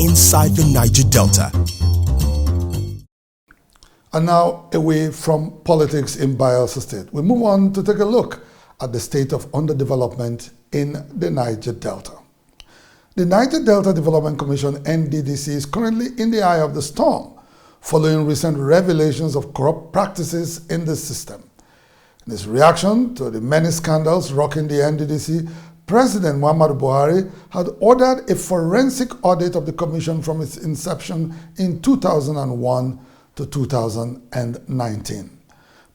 inside the Niger Delta. And now, away from politics in Bayelsa State, we move on to take a look at the state of underdevelopment in the Niger Delta. The Niger Delta Development Commission, NDDC, is currently in the eye of the storm following recent revelations of corrupt practices in the system. In his reaction to the many scandals rocking the NDDC, President Muhammadu Buhari had ordered a forensic audit of the commission from its inception in 2001 to 2019.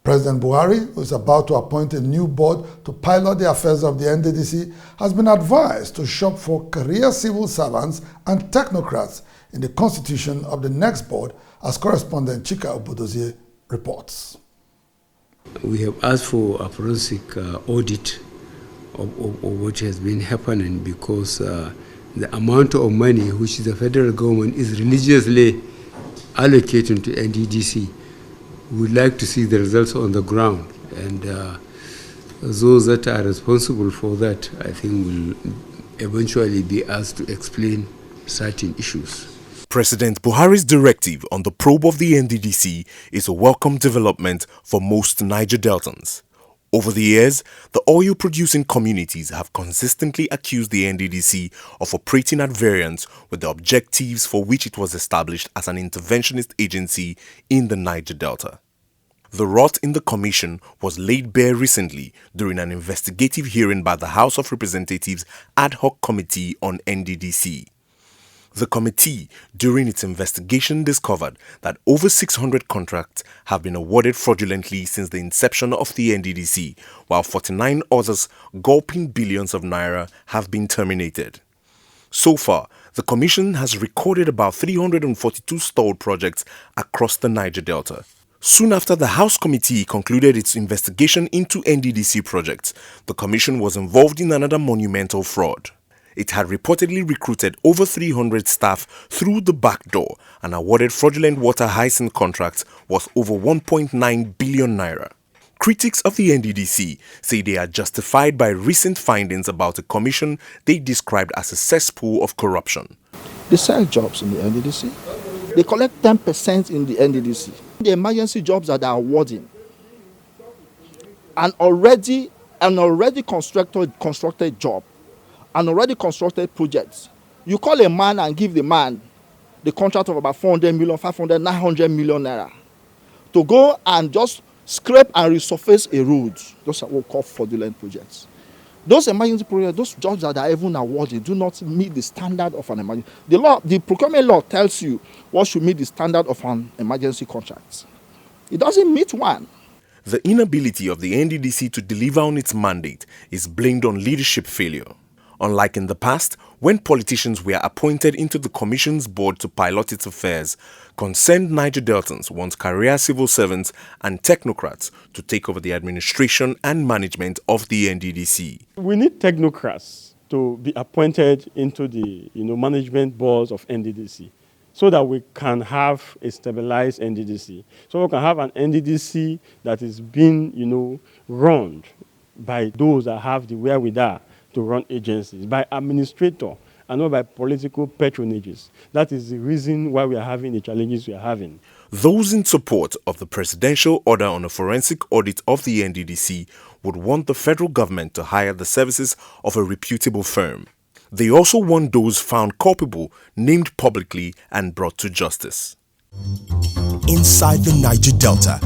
President Buhari, who is about to appoint a new board to pilot the affairs of the NDDC, has been advised to shop for career civil servants and technocrats in the constitution of the next board, as correspondent Chika Obodozie reports. We have asked for a forensic audit of what has been happening because the amount of money which the federal government is religiously allocating to NDDC, we would like to see the results on the ground, and those that are responsible for that, I think, will eventually be asked to explain certain issues. President Buhari's directive on the probe of the NDDC is a welcome development for most Niger Deltans. Over the years, the oil-producing communities have consistently accused the NDDC of operating at variance with the objectives for which it was established as an interventionist agency in the Niger Delta. The rot in the commission was laid bare recently during an investigative hearing by the House of Representatives Ad Hoc Committee on NDDC. The committee, during its investigation, discovered that over 600 contracts have been awarded fraudulently since the inception of the NDDC, while 49 others, gulping billions of naira, have been terminated. So far, the commission has recorded about 342 stalled projects across the Niger Delta. Soon after the House Committee concluded its investigation into NDDC projects, the commission was involved in another monumental fraud. It had reportedly recruited over 300 staff through the back door and awarded fraudulent water hyacinth contracts worth over 1.9 billion naira. Critics of the NDDC say they are justified by recent findings about a commission they described as a cesspool of corruption. They sell jobs in the NDDC. They collect 10% in the NDDC. The emergency jobs that they are awarding, an already constructed job, an already constructed project. You call a man and give the man the contract of about 400 million, 500, 900 million naira to go and just scrape and resurface a road. Those are what we call fraudulent projects. Those emergency projects, those jobs that are even awarded, do not meet the standard of an emergency. The procurement law tells you what should meet the standard of an emergency contract. It doesn't meet one. The inability of the NDDC to deliver on its mandate is blamed on leadership failure. Unlike in the past, when politicians were appointed into the Commission's board to pilot its affairs, concerned Niger Deltans want career civil servants and technocrats to take over the administration and management of the NDDC. We need technocrats to be appointed into the management boards of NDDC so that we can have a stabilized NDDC. So we can have an NDDC that is being run by those that have the wherewithal to run agencies, by administrator and not by political patronages. That is the reason why we are having the challenges we are having. Those in support of the presidential order on a forensic audit of the NDDC would want the federal government to hire the services of a reputable firm. They also want those found culpable named publicly and brought to justice. Inside the Niger Delta.